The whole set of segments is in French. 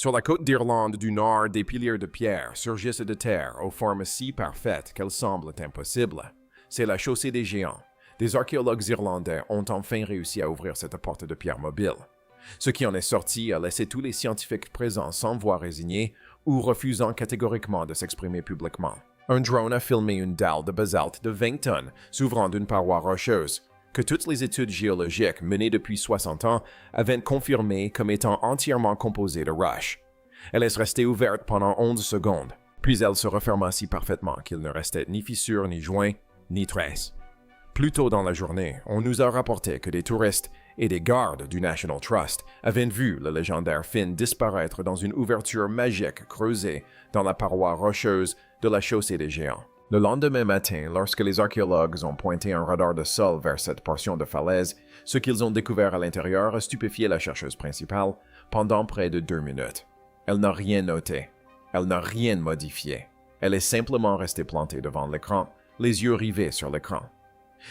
Sur la côte d'Irlande du Nord, des piliers de pierre surgissent de terre aux formes si parfaites qu'elles semblent impossibles. C'est la chaussée des géants. Des archéologues irlandais ont enfin réussi à ouvrir cette porte de pierre mobile. Ce qui en est sorti a laissé tous les scientifiques présents sans voix résignés ou refusant catégoriquement de s'exprimer publiquement. Un drone a filmé une dalle de basalte de 20 tonnes s'ouvrant d'une paroi rocheuse, que toutes les études géologiques menées depuis 60 ans avaient confirmé comme étant entièrement composée de roches. Elle est restée ouverte pendant 11 secondes, puis elle se referma si parfaitement qu'il ne restait ni fissure, ni joint, ni trace. Plus tôt dans la journée, on nous a rapporté que des touristes et des gardes du National Trust avaient vu le légendaire Finn disparaître dans une ouverture magique creusée dans la paroi rocheuse de la chaussée des géants. Le lendemain matin, lorsque les archéologues ont pointé un radar de sol vers cette portion de falaise, ce qu'ils ont découvert à l'intérieur a stupéfié la chercheuse principale pendant près de 2 minutes. Elle n'a rien noté. Elle n'a rien modifié. Elle est simplement restée plantée devant l'écran, les yeux rivés sur l'écran.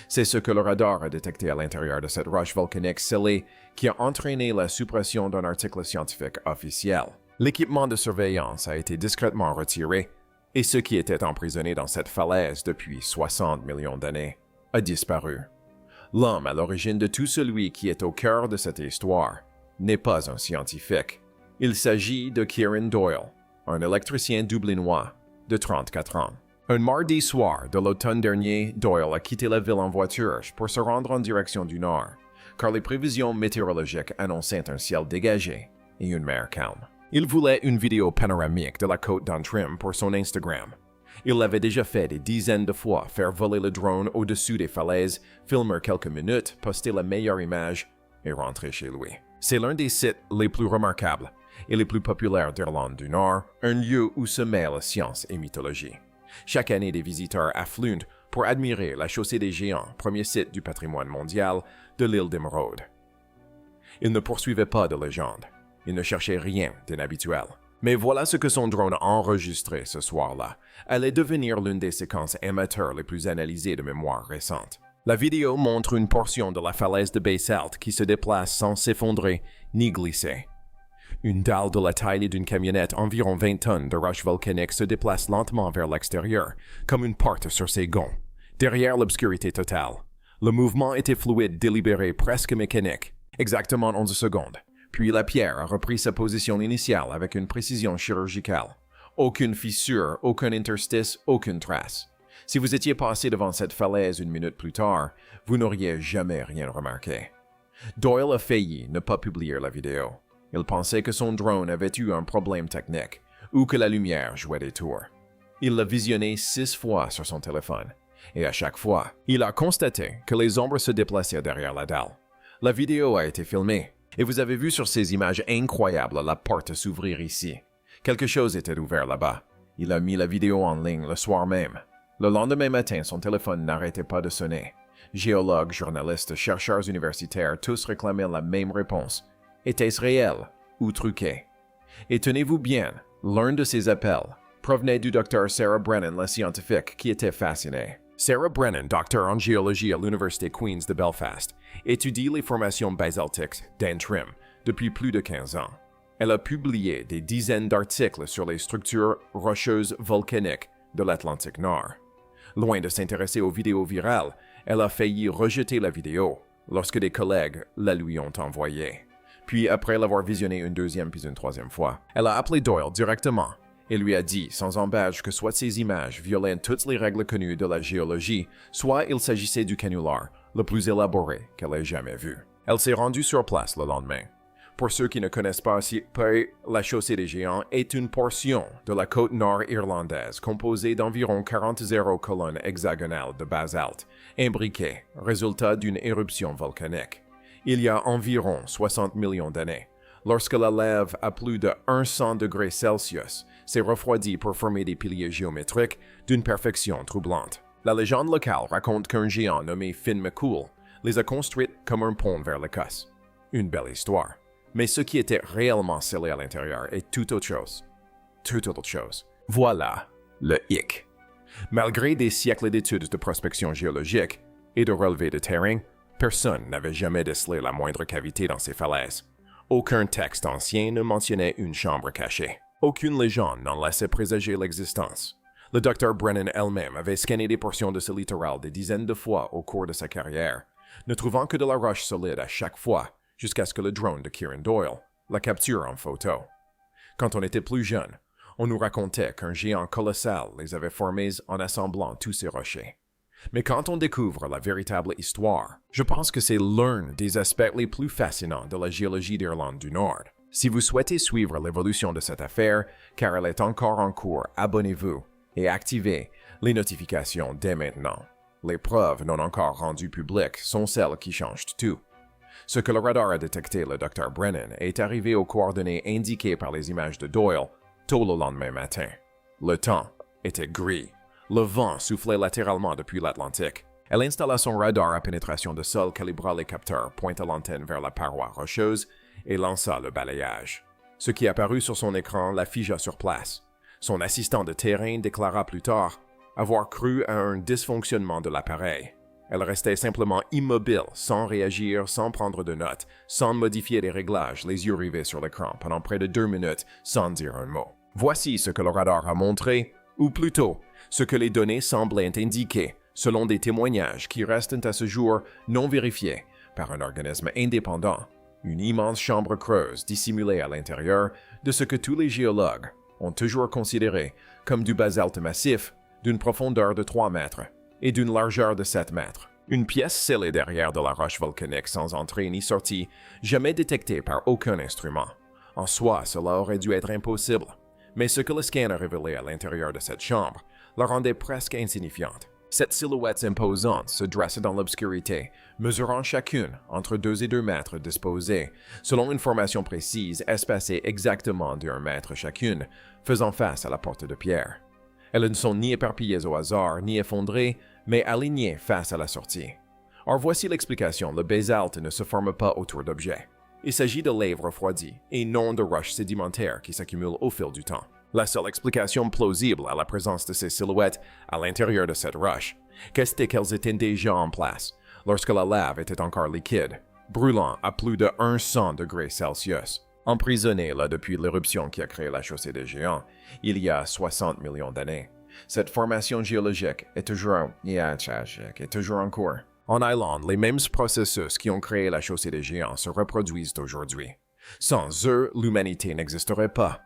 C'est ce que le radar a détecté à l'intérieur de cette roche volcanique scellée qui a entraîné la suppression d'un article scientifique officiel. L'équipement de surveillance a été discrètement retiré et ce qui était emprisonné dans cette falaise depuis 60 millions d'années a disparu. L'homme à l'origine de tout celui qui est au cœur de cette histoire n'est pas un scientifique. Il s'agit de Kieran Doyle, un électricien dublinois de 34 ans. Un mardi soir de l'automne dernier, Doyle a quitté la ville en voiture pour se rendre en direction du nord, car les prévisions météorologiques annonçaient un ciel dégagé et une mer calme. Il voulait une vidéo panoramique de la côte d'Antrim pour son Instagram. Il l'avait déjà fait des dizaines de fois, faire voler le drone au-dessus des falaises, filmer quelques minutes, poster la meilleure image et rentrer chez lui. C'est l'un des sites les plus remarquables et les plus populaires d'Irlande du Nord, un lieu où se mêlent science et mythologie. Chaque année, des visiteurs affluent pour admirer la chaussée des géants, premier site du patrimoine mondial de l'île d'Émeraude. Il ne poursuivait pas de légende. Il ne cherchait rien d'inhabituel. Mais voilà ce que son drone a enregistré ce soir-là allait devenir l'une des séquences amateurs les plus analysées de mémoire récente. La vidéo montre une portion de la falaise de basalte qui se déplace sans s'effondrer ni glisser. Une dalle de la taille d'une camionnette environ 20 tonnes de roche volcanique se déplace lentement vers l'extérieur, comme une porte sur ses gonds, derrière l'obscurité totale. Le mouvement était fluide, délibéré, presque mécanique. Exactement 11 secondes. Puis la pierre a repris sa position initiale avec une précision chirurgicale. Aucune fissure, aucun interstice, aucune trace. Si vous étiez passé devant cette falaise 1 minute plus tard, vous n'auriez jamais rien remarqué. Doyle a failli ne pas publier la vidéo. Il pensait que son drone avait eu un problème technique ou que la lumière jouait des tours. Il l'a visionné 6 fois sur son téléphone et à chaque fois, il a constaté que les ombres se déplaçaient derrière la dalle. La vidéo a été filmée et vous avez vu sur ces images incroyables la porte s'ouvrir ici. Quelque chose était ouvert là-bas. Il a mis la vidéo en ligne le soir même. Le lendemain matin, son téléphone n'arrêtait pas de sonner. Géologues, journalistes, chercheurs universitaires, tous réclamaient la même réponse. Était-ce réel ou truqué? Et tenez-vous bien, l'un de ces appels provenait du docteur Sarah Brennan, la scientifique, qui était fascinée. Sarah Brennan, docteur en géologie à l'Université Queen's de Belfast, étudie les formations basaltiques d'Antrim depuis plus de 15 ans. Elle a publié des dizaines d'articles sur les structures rocheuses volcaniques de l'Atlantique Nord. Loin de s'intéresser aux vidéos virales, elle a failli rejeter la vidéo lorsque des collègues la lui ont envoyée. Puis, après l'avoir visionnée une deuxième puis une troisième fois, elle a appelé Doyle directement et lui a dit sans embâche que soit ces images violaient toutes les règles connues de la géologie, soit il s'agissait du canular le plus élaboré qu'elle ait jamais vu. Elle s'est rendue sur place le lendemain. Pour ceux qui ne connaissent pas, la chaussée des géants est une portion de la côte nord irlandaise composée d'environ 40 colonnes hexagonales de basalte, imbriquées, résultat d'une éruption volcanique. Il y a environ 60 millions d'années, lorsque la lave à plus de 100 degrés Celsius s'est refroidie pour former des piliers géométriques d'une perfection troublante. La légende locale raconte qu'un géant nommé Finn McCool les a construites comme un pont vers l'Écosse. Une belle histoire. Mais ce qui était réellement scellé à l'intérieur est tout autre chose. Tout autre chose. Voilà le hic. Malgré des siècles d'études de prospection géologique et de relevés de terrain, personne n'avait jamais décelé la moindre cavité dans ces falaises. Aucun texte ancien ne mentionnait une chambre cachée. Aucune légende n'en laissait présager l'existence. Le Dr. Brennan elle-même avait scanné des portions de ce littoral des dizaines de fois au cours de sa carrière, ne trouvant que de la roche solide à chaque fois, jusqu'à ce que le drone de Kieran Doyle la capture en photo. Quand on était plus jeune, on nous racontait qu'un géant colossal les avait formés en assemblant tous ces rochers. Mais quand on découvre la véritable histoire, je pense que c'est l'un des aspects les plus fascinants de la géologie d'Irlande du Nord. Si vous souhaitez suivre l'évolution de cette affaire, car elle est encore en cours, abonnez-vous et activez les notifications dès maintenant. Les preuves non encore rendues publiques sont celles qui changent tout. Ce que le radar a détecté le Dr. Brennan est arrivé aux coordonnées indiquées par les images de Doyle tôt le lendemain matin. Le temps était gris. Le vent soufflait latéralement depuis l'Atlantique. Elle installa son radar à pénétration de sol, calibra les capteurs, pointa l'antenne vers la paroi rocheuse et lança le balayage. Ce qui apparut sur son écran la figea sur place. Son assistant de terrain déclara plus tard avoir cru à un dysfonctionnement de l'appareil. Elle restait simplement immobile, sans réagir, sans prendre de notes, sans modifier les réglages, les yeux rivés sur l'écran pendant près de 2 minutes sans dire un mot. Voici ce que le radar a montré, ou plutôt, ce que les données semblaient indiquer, selon des témoignages qui restent à ce jour non vérifiés par un organisme indépendant, une immense chambre creuse dissimulée à l'intérieur de ce que tous les géologues ont toujours considéré comme du basalte massif d'une profondeur de 3 mètres et d'une largeur de 7 mètres. Une pièce scellée derrière de la roche volcanique sans entrée ni sortie, jamais détectée par aucun instrument. En soi, cela aurait dû être impossible, mais ce que le scan a révélé à l'intérieur de cette chambre la rendait presque insignifiante. Cette silhouette imposante se dressait dans l'obscurité, mesurant chacune entre 2 et 2 mètres disposées, selon une formation précise, espacée exactement de 1 mètre chacune, faisant face à la porte de pierre. Elles ne sont ni éparpillées au hasard, ni effondrées, mais alignées face à la sortie. Or voici l'explication, le basalte ne se forme pas autour d'objets. Il s'agit de lave refroidie, et non de roches sédimentaires qui s'accumulent au fil du temps. La seule explication plausible à la présence de ces silhouettes à l'intérieur de cette roche, c'était qu'elles étaient déjà en place, lorsque la lave était encore liquide, brûlant à plus de 100 degrés Celsius. Emprisonnée là depuis l'éruption qui a créé la chaussée des géants, il y a 60 millions d'années. Cette formation géologique est toujours en cours. En Islande, les mêmes processus qui ont créé la chaussée des géants se reproduisent aujourd'hui. Sans eux, l'humanité n'existerait pas.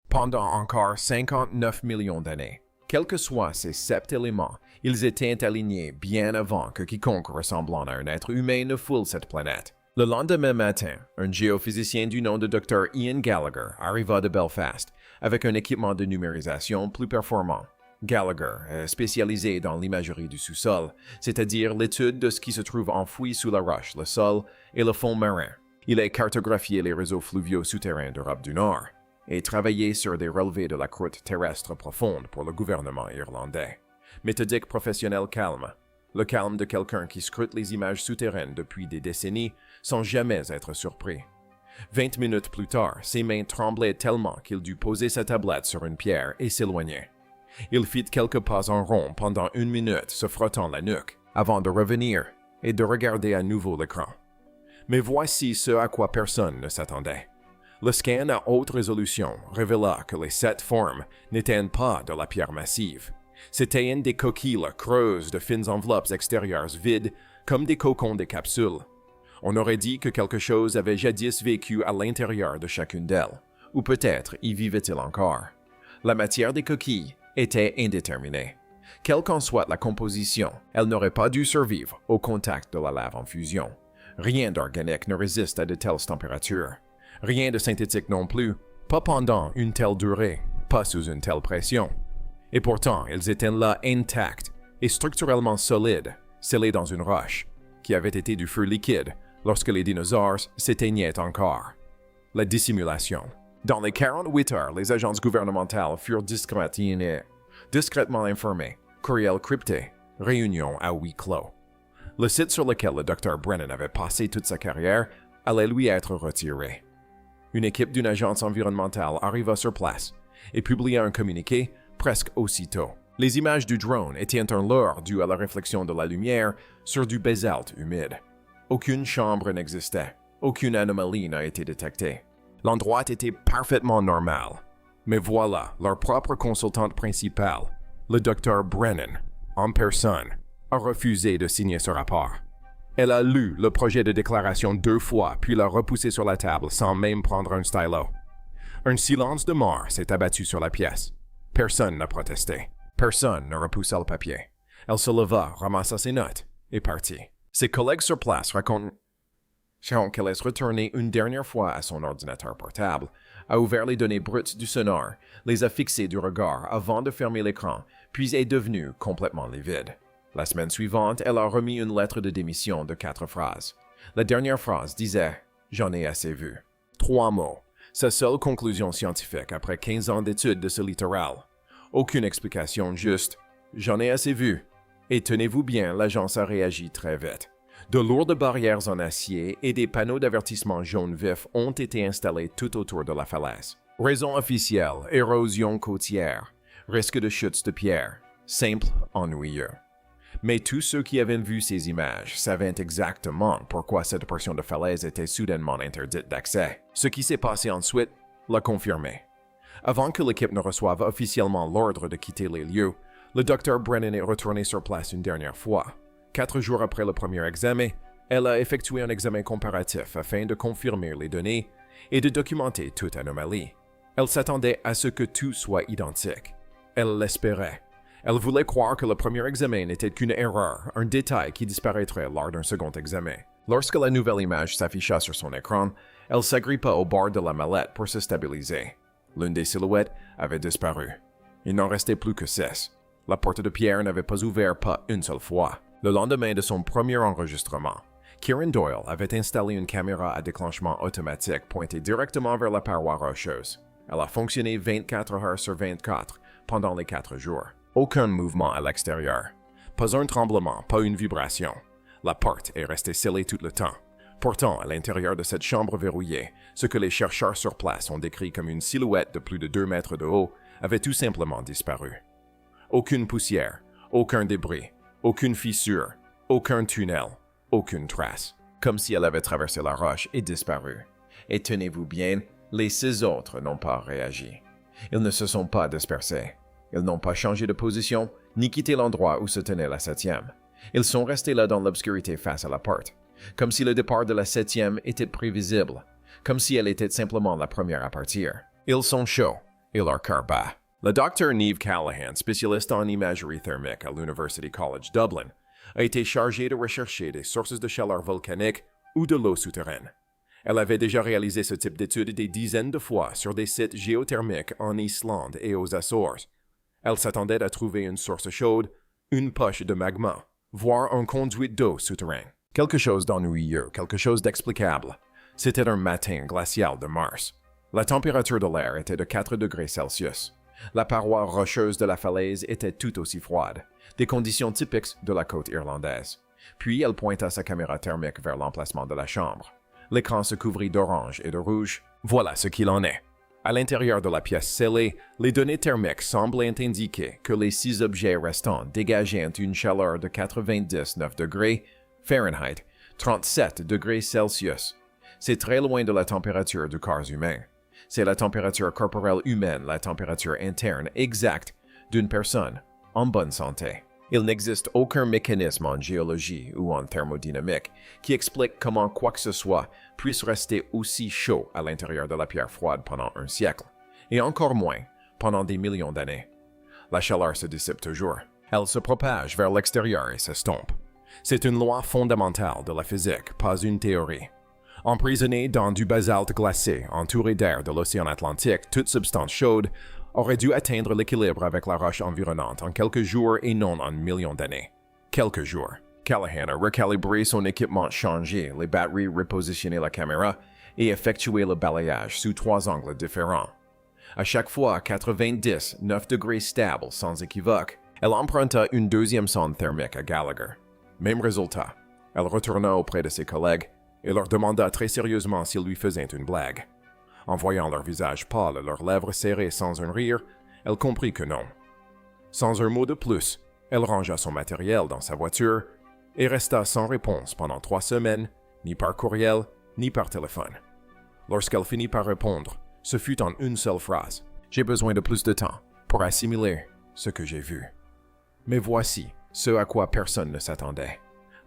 Pendant encore 59 millions d'années, quels que soient ces 7 éléments, ils étaient alignés bien avant que quiconque ressemblant à un être humain ne foule cette planète. Le lendemain matin, un géophysicien du nom de Dr. Ian Gallagher arriva de Belfast avec un équipement de numérisation plus performant. Gallagher est spécialisé dans l'imagerie du sous-sol, c'est-à-dire l'étude de ce qui se trouve enfoui sous la roche, le sol et le fond marin. Il a cartographié les réseaux fluviaux souterrains d'Europe du Nord et travaillé sur des relevés de la croûte terrestre profonde pour le gouvernement irlandais. Méthodique professionnel calme, le calme de quelqu'un qui scrute les images souterraines depuis des décennies sans jamais être surpris. 20 minutes plus tard, ses mains tremblaient tellement qu'il dut poser sa tablette sur une pierre et s'éloigner. Il fit quelques pas en rond pendant 1 minute, se frottant la nuque, avant de revenir et de regarder à nouveau l'écran. Mais voici ce à quoi personne ne s'attendait. Le scan à haute résolution révéla que les 7 formes n'étaient pas de la pierre massive. C'étaient des coquilles creuses de fines enveloppes extérieures vides, comme des cocons des capsules. On aurait dit que quelque chose avait jadis vécu à l'intérieur de chacune d'elles, ou peut-être y vivait-il encore. La matière des coquilles était indéterminée. Quelle qu'en soit la composition, elle n'aurait pas dû survivre au contact de la lave en fusion. Rien d'organique ne résiste à de telles températures. Rien de synthétique non plus, pas pendant une telle durée. pas sous une telle pression. Et pourtant, ils étaient là intacts et structurellement solides, scellés dans une roche, qui avait été du feu liquide lorsque les dinosaures s'éteignaient encore. La dissimulation. Dans les 48 heures, les agences gouvernementales furent discrètement informées, courriel crypté, réunion à huis clos. Le site sur lequel le Dr. Brennan avait passé toute sa carrière allait lui être retiré. Une équipe d'une agence environnementale arriva sur place et publia un communiqué presque aussitôt. Les images du drone étaient un leurre dû à la réflexion de la lumière sur du basalte humide. Aucune chambre n'existait, aucune anomalie n'a été détectée. L'endroit était parfaitement normal. Mais voilà, leur propre consultante principale, le Dr. Brennan, en personne, a refusé de signer ce rapport. Elle a lu le projet de déclaration 2 fois, puis l'a repoussé sur la table sans même prendre un stylo. Un silence de mort s'est abattu sur la pièce. Personne n'a protesté. Personne ne repoussa le papier. Elle se leva, ramassa ses notes et partit. Ses collègues sur place racontent qu'elle laisse retourner une dernière fois à son ordinateur portable, a ouvert les données brutes du sonar, les a fixées du regard avant de fermer l'écran, puis est devenue complètement livide. La semaine suivante, elle a remis une lettre de démission de 4 phrases. La dernière phrase disait « J'en ai assez vu ». 3 mots. Sa seule conclusion scientifique après 15 ans d'études de ce littoral. Aucune explication, juste « J'en ai assez vu ». Et tenez-vous bien, l'agence a réagi très vite. De lourdes barrières en acier et des panneaux d'avertissement jaune vif ont été installés tout autour de la falaise. Raison officielle, érosion côtière, risque de chutes de pierre, simple, ennuyeux. Mais tous ceux qui avaient vu ces images savaient exactement pourquoi cette portion de falaise était soudainement interdite d'accès. Ce qui s'est passé ensuite l'a confirmé. Avant que l'équipe ne reçoive officiellement l'ordre de quitter les lieux, le Dr. Brennan est retourné sur place une dernière fois. 4 jours après le premier examen, elle a effectué un examen comparatif afin de confirmer les données et de documenter toute anomalie. Elle s'attendait à ce que tout soit identique. Elle l'espérait. Elle voulait croire que le premier examen n'était qu'une erreur, un détail qui disparaîtrait lors d'un second examen. Lorsque la nouvelle image s'afficha sur son écran, elle s'agrippa au bord de la mallette pour se stabiliser. L'une des silhouettes avait disparu. Il n'en restait plus que 6. La porte de pierre n'avait pas ouvert pas une seule fois. Le lendemain de son premier enregistrement, Kieran Doyle avait installé une caméra à déclenchement automatique pointée directement vers la paroi rocheuse. Elle a fonctionné 24 heures sur 24 pendant les 4 jours. Aucun mouvement à l'extérieur. Pas un tremblement, pas une vibration. La porte est restée scellée tout le temps. Pourtant, à l'intérieur de cette chambre verrouillée, ce que les chercheurs sur place ont décrit comme une silhouette de plus de 2 mètres de haut avait tout simplement disparu. Aucune poussière, aucun débris, aucune fissure, aucun tunnel, aucune trace. Comme si elle avait traversé la roche et disparu. Et tenez-vous bien, les 6 autres n'ont pas réagi. Ils ne se sont pas dispersés. Ils n'ont pas changé de position, ni quitté l'endroit où se tenait la 7e. Ils sont restés là dans l'obscurité face à la porte, comme si le départ de la 7e était prévisible, comme si elle était simplement la première à partir. Ils sont chauds, et leur cœur bat. Le Dr. Niamh Callahan, spécialiste en imagerie thermique à l'University College Dublin, a été chargée de rechercher des sources de chaleur volcanique ou de l'eau souterraine. Elle avait déjà réalisé ce type d'études des dizaines de fois sur des sites géothermiques en Islande et aux Açores. Elle s'attendait à trouver une source chaude, une poche de magma, voire un conduit d'eau souterrain. Quelque chose d'ennuyeux, quelque chose d'explicable. C'était un matin glacial de mars. La température de l'air était de 4 degrés Celsius. La paroi rocheuse de la falaise était tout aussi froide, des conditions typiques de la côte irlandaise. Puis elle pointa sa caméra thermique vers l'emplacement de la chambre. L'écran se couvrit d'orange et de rouge. Voilà ce qu'il en est. À l'intérieur de la pièce scellée, les données thermiques semblaient indiquer que les 6 objets restants dégageaient une chaleur de 99 degrés Fahrenheit, 37 degrés Celsius. C'est très loin de la température du corps humain. C'est la température corporelle humaine, la température interne exacte d'une personne en bonne santé. Il n'existe aucun mécanisme en géologie ou en thermodynamique qui explique comment quoi que ce soit puisse rester aussi chaud à l'intérieur de la pierre froide pendant un siècle, et encore moins pendant des millions d'années. La chaleur se dissipe toujours. Elle se propage vers l'extérieur et s'estompe. C'est une loi fondamentale de la physique, pas une théorie. Emprisonnée dans du basalte glacé, entouré d'air de l'océan Atlantique, toute substance chaude aurait dû atteindre l'équilibre avec la roche environnante en quelques jours et non en millions d'années. Quelques jours. Callahan a recalibré son équipement, changé les batteries, repositionné la caméra et effectué le balayage sous 3 angles différents. À chaque fois à 90, 9 degrés stable sans équivoque, elle emprunta une deuxième sonde thermique à Gallagher. Même résultat. Elle retourna auprès de ses collègues et leur demanda très sérieusement s'ils lui faisaient une blague. En voyant leur visage pâle et leurs lèvres serrées sans un rire, elle comprit que non. Sans un mot de plus, elle rangea son matériel dans sa voiture et resta sans réponse pendant 3 semaines, ni par courriel, ni par téléphone. Lorsqu'elle finit par répondre, ce fut en une seule phrase. « J'ai besoin de plus de temps pour assimiler ce que j'ai vu. » Mais voici ce à quoi personne ne s'attendait.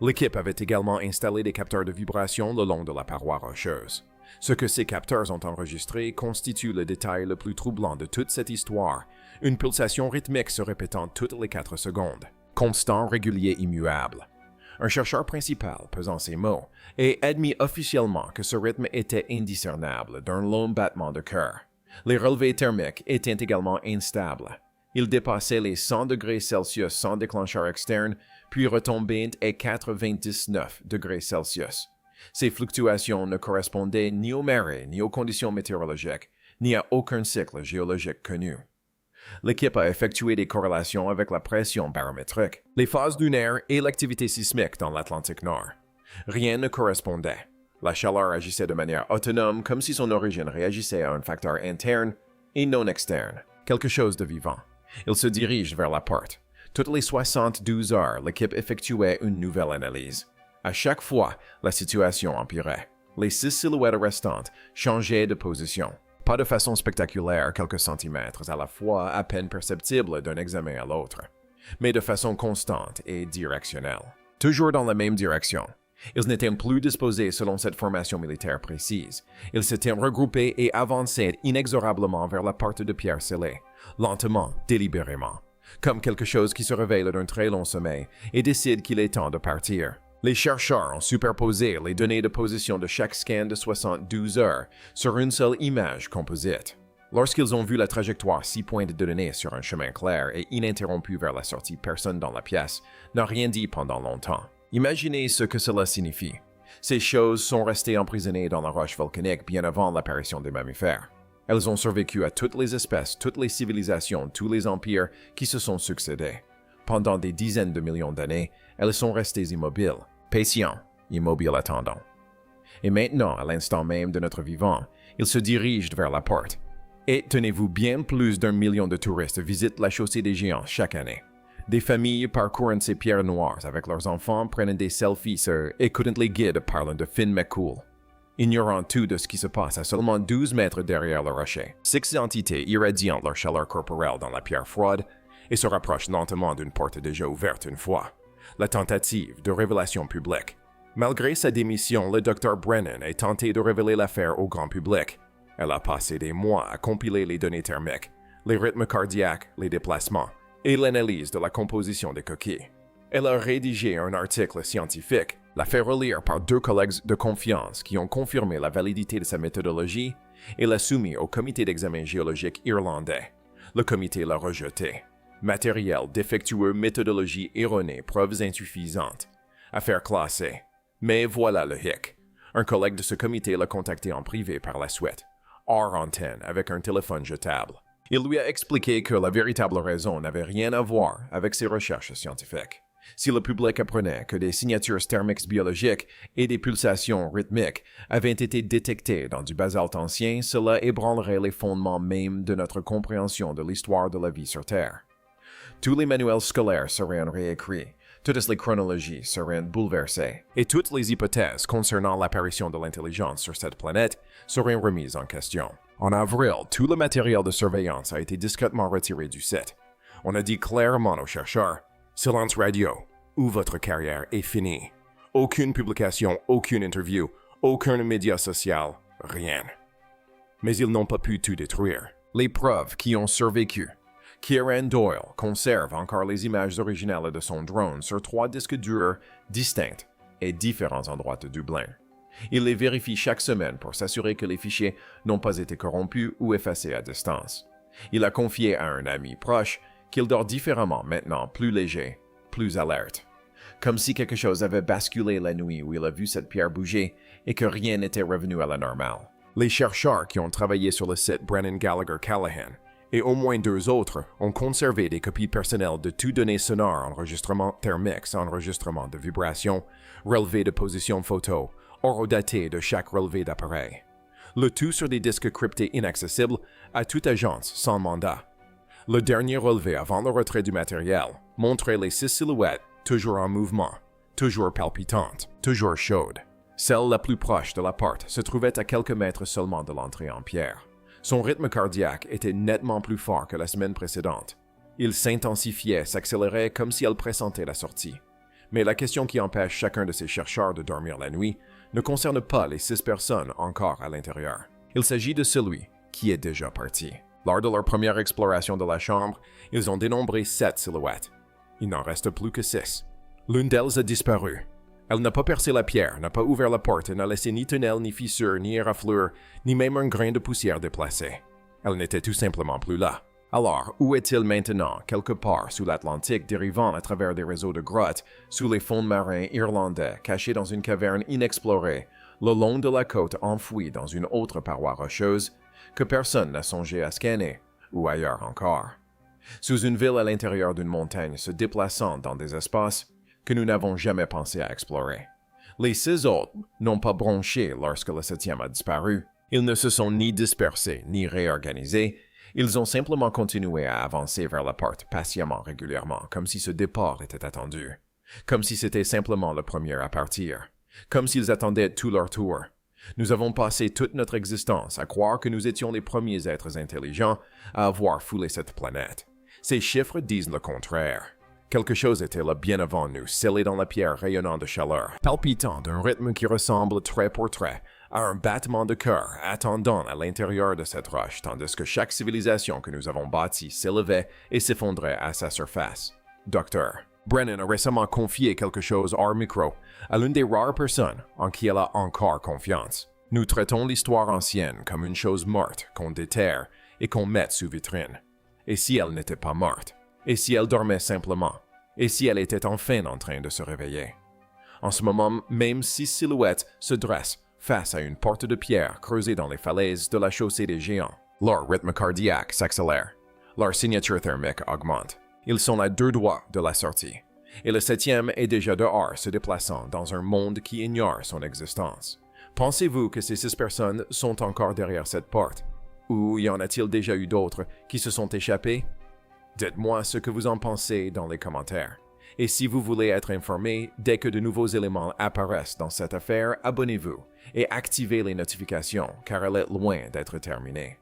L'équipe avait également installé des capteurs de vibration le long de la paroi rocheuse. Ce que ces capteurs ont enregistré constitue le détail le plus troublant de toute cette histoire, une pulsation rythmique se répétant toutes les 4 secondes, constant, régulier, immuable. Un chercheur principal, pesant ses mots, et admis officiellement que ce rythme était indiscernable d'un long battement de cœur. Les relevés thermiques étaient également instables. Ils dépassaient les 100 degrés Celsius sans déclencheur externe, puis retombaient à 99 degrés Celsius. Ces fluctuations ne correspondaient ni aux marées, ni aux conditions météorologiques, ni à aucun cycle géologique connu. L'équipe a effectué des corrélations avec la pression barométrique, les phases lunaires et l'activité sismique dans l'Atlantique Nord. Rien ne correspondait. La chaleur agissait de manière autonome comme si son origine réagissait à un facteur interne et non externe, quelque chose de vivant. Il se dirige vers la porte. Toutes les 72 heures, l'équipe effectuait une nouvelle analyse. À chaque fois, la situation empirait. Les 6 silhouettes restantes changeaient de position. Pas de façon spectaculaire, quelques centimètres à la fois, à peine perceptible d'un examen à l'autre, mais de façon constante et directionnelle. Toujours dans la même direction. Ils n'étaient plus disposés selon cette formation militaire précise. Ils s'étaient regroupés et avançaient inexorablement vers la porte de pierre scellée, lentement, délibérément, comme quelque chose qui se réveille d'un très long sommeil et décide qu'il est temps de partir. Les chercheurs ont superposé les données de position de chaque scan de 72 heures sur une seule image composite. Lorsqu'ils ont vu la trajectoire 6 points de données sur un chemin clair et ininterrompu vers la sortie, personne dans la pièce n'a rien dit pendant longtemps. Imaginez ce que cela signifie. Ces choses sont restées emprisonnées dans la roche volcanique bien avant l'apparition des mammifères. Elles ont survécu à toutes les espèces, toutes les civilisations, tous les empires qui se sont succédés. Pendant des dizaines de millions d'années, elles sont restées immobiles, patients, immobiles attendant. Et maintenant, à l'instant même de notre vivant, ils se dirigent vers la porte. Et tenez-vous bien, plus d'1 million de touristes visitent la chaussée des géants chaque année. Des familles parcourent ces pierres noires avec leurs enfants, prennent des selfies, écoutent les guides parlant de Finn McCool, ignorant tout de ce qui se passe à seulement 12 mètres derrière le rocher. 6 entités irradiant leur chaleur corporelle dans la pierre froide et se rapprochent lentement d'une porte déjà ouverte une fois. La tentative de révélation publique. Malgré sa démission, le Dr. Brennan a tenté de révéler l'affaire au grand public. Elle a passé des mois à compiler les données thermiques, les rythmes cardiaques, les déplacements et l'analyse de la composition des coquilles. Elle a rédigé un article scientifique, l'a fait relire par 2 collègues de confiance qui ont confirmé la validité de sa méthodologie et l'a soumis au comité d'examen géologique irlandais. Le comité l'a rejeté. Matériel défectueux, méthodologie erronée, preuves insuffisantes. Affaire classée. Mais voilà le hic. Un collègue de ce comité l'a contacté en privé par la suite, hors antenne, avec un téléphone jetable. Il lui a expliqué que la véritable raison n'avait rien à voir avec ses recherches scientifiques. Si le public apprenait que des signatures thermiques biologiques et des pulsations rythmiques avaient été détectées dans du basalte ancien, cela ébranlerait les fondements mêmes de notre compréhension de l'histoire de la vie sur Terre. Tous les manuels scolaires seraient réécrits, toutes les chronologies seraient bouleversées, et toutes les hypothèses concernant l'apparition de l'intelligence sur cette planète seraient remises en question. En avril, tout le matériel de surveillance a été discrètement retiré du site. On a dit clairement aux chercheurs « Silence radio, ou votre carrière est finie. Aucune publication, aucune interview, aucun média social, rien. » Mais ils n'ont pas pu tout détruire. Les preuves qui ont survécu. Kieran Doyle conserve encore les images originales de son drone sur 3 disques durs distincts et différents endroits de Dublin. Il les vérifie chaque semaine pour s'assurer que les fichiers n'ont pas été corrompus ou effacés à distance. Il a confié à un ami proche qu'il dort différemment maintenant, plus léger, plus alerte. Comme si quelque chose avait basculé la nuit où il a vu cette pierre bouger et que rien n'était revenu à la normale. Les chercheurs qui ont travaillé sur le site Brennan Gallagher Callahan et au moins 2 autres ont conservé des copies personnelles de tout données sonores, enregistrements thermiques, enregistrements de vibrations, relevés de position photo, horodatés de chaque relevé d'appareil. Le tout sur des disques cryptés inaccessibles à toute agence sans mandat. Le dernier relevé avant le retrait du matériel montrait les 6 silhouettes toujours en mouvement, toujours palpitantes, toujours chaudes. Celle la plus proche de la porte se trouvait à quelques mètres seulement de l'entrée en pierre. Son rythme cardiaque était nettement plus fort que la semaine précédente. Il s'intensifiait, s'accélérait comme si elle pressentait la sortie. Mais la question qui empêche chacun de ces chercheurs de dormir la nuit ne concerne pas les 6 personnes encore à l'intérieur. Il s'agit de celui qui est déjà parti. Lors de leur première exploration de la chambre, ils ont dénombré 7 silhouettes. Il n'en reste plus que 6. L'une d'elles a disparu. Elle n'a pas percé la pierre, n'a pas ouvert la porte et n'a laissé ni tunnel, ni fissure, ni éraflure, ni même un grain de poussière déplacé. Elle n'était tout simplement plus là. Alors, où est-il maintenant, quelque part sous l'Atlantique dérivant à travers des réseaux de grottes, sous les fonds marins irlandais, cachés dans une caverne inexplorée, le long de la côte enfouie dans une autre paroi rocheuse, que personne n'a songé à scanner, ou ailleurs encore. Sous une ville à l'intérieur d'une montagne se déplaçant dans des espaces que nous n'avons jamais pensé à explorer. Les 6 autres n'ont pas bronché lorsque le 7e a disparu. Ils ne se sont ni dispersés ni réorganisés. Ils ont simplement continué à avancer vers la porte patiemment, régulièrement, comme si ce départ était attendu. Comme si c'était simplement le premier à partir. Comme s'ils attendaient tout leur tour. Nous avons passé toute notre existence à croire que nous étions les premiers êtres intelligents à avoir foulé cette planète. Ces chiffres disent le contraire. Quelque chose était là bien avant nous, scellé dans la pierre rayonnant de chaleur, palpitant d'un rythme qui ressemble trait pour trait à un battement de cœur attendant à l'intérieur de cette roche, tandis que chaque civilisation que nous avons bâtie s'élevait et s'effondrait à sa surface. Docteur, Brennan a récemment confié quelque chose hors micro à l'une des rares personnes en qui elle a encore confiance. Nous traitons l'histoire ancienne comme une chose morte qu'on déterre et qu'on met sous vitrine. Et si elle n'était pas morte? Et si elle dormait simplement? Et si elle était enfin en train de se réveiller? En ce moment, même 6 silhouettes se dressent face à une porte de pierre creusée dans les falaises de la chaussée des Géants. Leur rythme cardiaque s'accélère. Leur signature thermique augmente. Ils sont à 2 doigts de la sortie. Et le 7e est déjà dehors se déplaçant dans un monde qui ignore son existence. Pensez-vous que ces 6 personnes sont encore derrière cette porte? Ou y en a-t-il déjà eu d'autres qui se sont échappés? Dites-moi ce que vous en pensez dans les commentaires. Et si vous voulez être informé dès que de nouveaux éléments apparaissent dans cette affaire, abonnez-vous et activez les notifications car elle est loin d'être terminée.